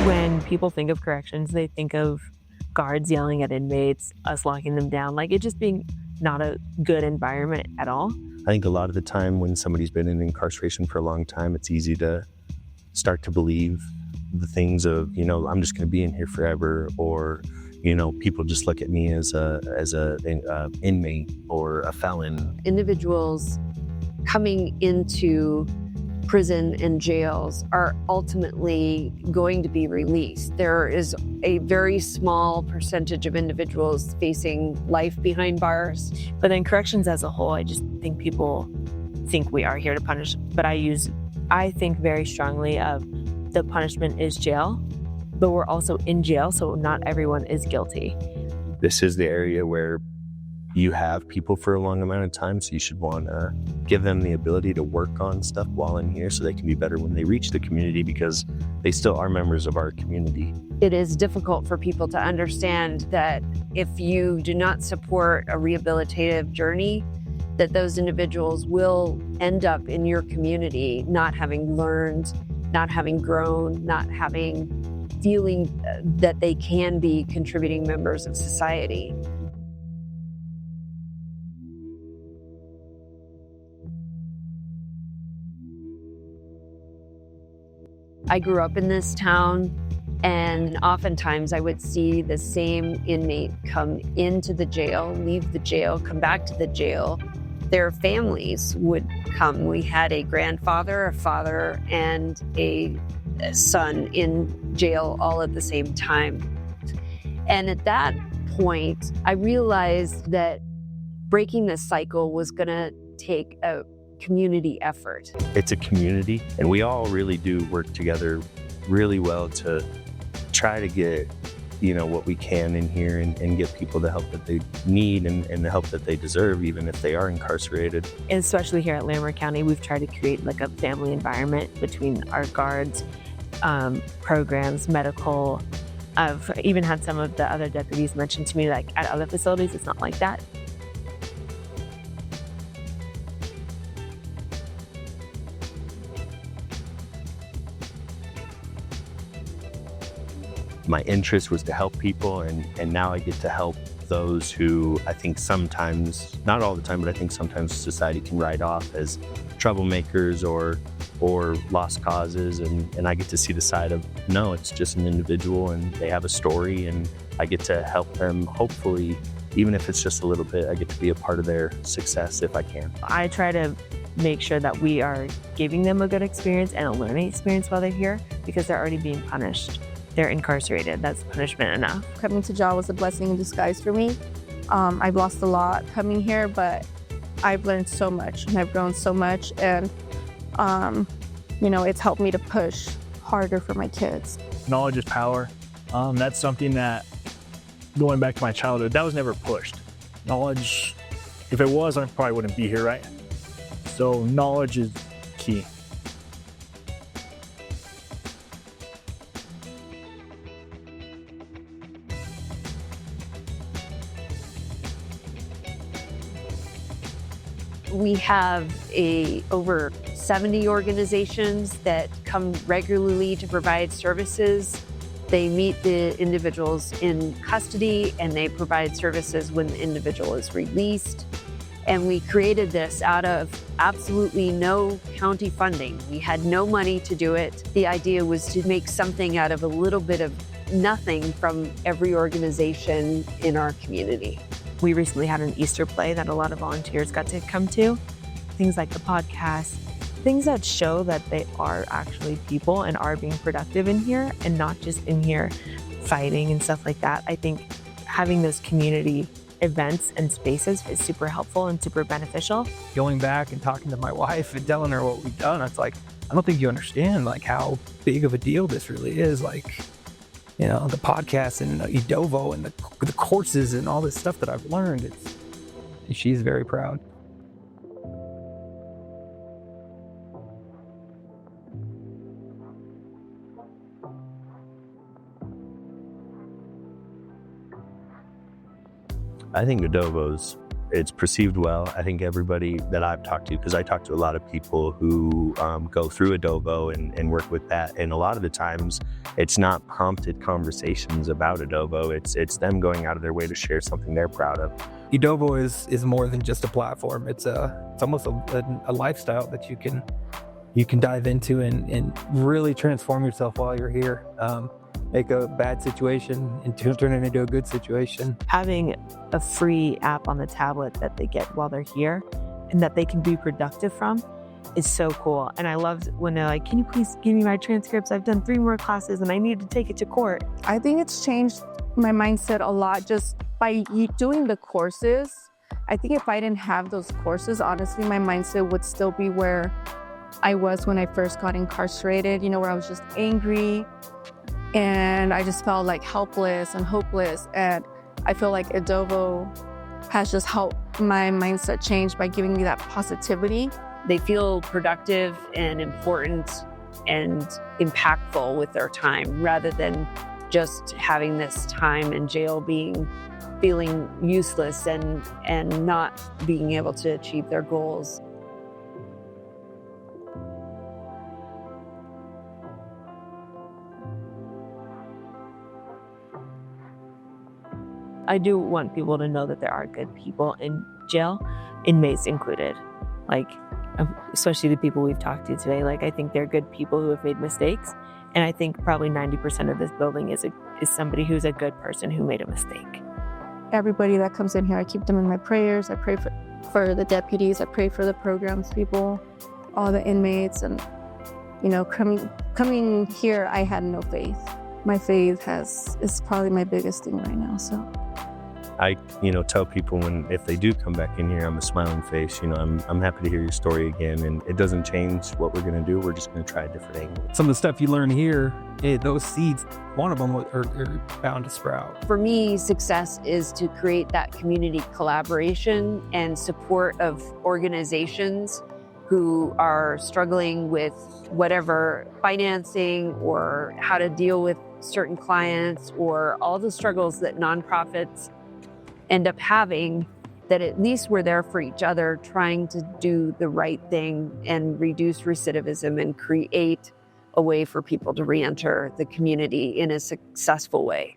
When people think of corrections, they think of guards yelling at inmates, us locking them down, like it just being not a good environment at all. I think a lot of the time when somebody's been in incarceration for a long time, it's easy to start to believe the things of, I'm just going to be in here forever, or, people just look at me as a inmate or a felon. Individuals coming into prison and jails are ultimately going to be released. There is a very small percentage of individuals facing life behind bars. But in corrections as a whole, I just think people think we are here to punish. But I think very strongly of the punishment is jail, but we're also in jail, so not everyone is guilty. This is the area where you have people for a long amount of time, so you should want to give them the ability to work on stuff while in here so they can be better when they reach the community, because they still are members of our community. It is difficult for people to understand that if you do not support a rehabilitative journey, that those individuals will end up in your community not having learned, not having grown, not having feeling that they can be contributing members of society. I grew up in this town, and oftentimes I would see the same inmate come into the jail, leave the jail, come back to the jail. Their families would come. We had a grandfather, a father, and a son in jail all at the same time. And at that point, I realized that breaking this cycle was going to take a community effort. It's a community, and we all really do work together really well to try to get what we can in here and get people the help that they need and the help that they deserve, even if they are incarcerated. And especially here at Larimer County, we've tried to create like a family environment between our guards, programs, medical. I've even had some of the other deputies mention to me, like, at other facilities, it's not like that. My interest was to help people, and now I get to help those who I think sometimes, not all the time, but I think sometimes society can write off as troublemakers or lost causes, and I get to see the side of, no, it's just an individual and they have a story, and I get to help them, hopefully, even if it's just a little bit. I get to be a part of their success if I can. I try to make sure that we are giving them a good experience and a learning experience while they're here, because they're already being punished. They're incarcerated. That's punishment enough. Coming to jail was a blessing in disguise for me. I've lost a lot coming here, but I've learned so much and I've grown so much, and it's helped me to push harder for my kids. Knowledge is power. That's something that, going back to my childhood, that was never pushed. Knowledge, if it was, I probably wouldn't be here, right? So knowledge is key. We have over 70 organizations that come regularly to provide services. They meet the individuals in custody, and they provide services when the individual is released. And we created this out of absolutely no county funding. We had no money to do it. The idea was to make something out of a little bit of nothing from every organization in our community. We recently had an Easter play that a lot of volunteers got to come to. Things like the podcast, things that show that they are actually people and are being productive in here and not just in here fighting and stuff like that. I think having those community events and spaces is super helpful and super beneficial. Going back and talking to my wife and telling her what we've done, it's like, I don't think you understand like how big of a deal this really is. Like, the podcast and Edovo and the courses and all this stuff that I've learned. She's very proud. I think Edovo's it's perceived well. I think everybody that I've talked to, because I talk to a lot of people who go through Edovo and work with that, and a lot of the times it's not prompted conversations about Edovo. It's them going out of their way to share something they're proud of. Edovo is more than just a platform. It's almost a lifestyle that you can dive into and really transform yourself while you're here. Make a bad situation and turn it into a good situation. Having a free app on the tablet that they get while they're here and that they can be productive from is so cool. And I loved when they're like, can you please give me my transcripts? I've done 3 more classes and I need to take it to court. I think it's changed my mindset a lot just by doing the courses. I think if I didn't have those courses, honestly, my mindset would still be where I was when I first got incarcerated, where I was just angry and I just felt like helpless and hopeless. And I feel like Edovo has just helped my mindset change by giving me that positivity. They feel productive and important and impactful with their time rather than just having this time in jail feeling useless and not being able to achieve their goals. I do want people to know that there are good people in jail, inmates included. Like, especially the people we've talked to today. Like, I think they're good people who have made mistakes. And I think probably 90% of this building is somebody who's a good person who made a mistake. Everybody that comes in here, I keep them in my prayers. I pray for the deputies. I pray for the programs people, all the inmates. And, coming here, I had no faith. My faith is probably my biggest thing right now, so. I, tell people if they do come back in here, I'm a smiling face. I'm happy to hear your story again, and it doesn't change what we're going to do. We're just going to try a different angle. Some of the stuff you learn here, those seeds, one of them are bound to sprout. For me, success is to create that community collaboration and support of organizations who are struggling with whatever financing or how to deal with certain clients or all the struggles that nonprofits end up having, that at least we're there for each other, trying to do the right thing and reduce recidivism and create a way for people to reenter the community in a successful way.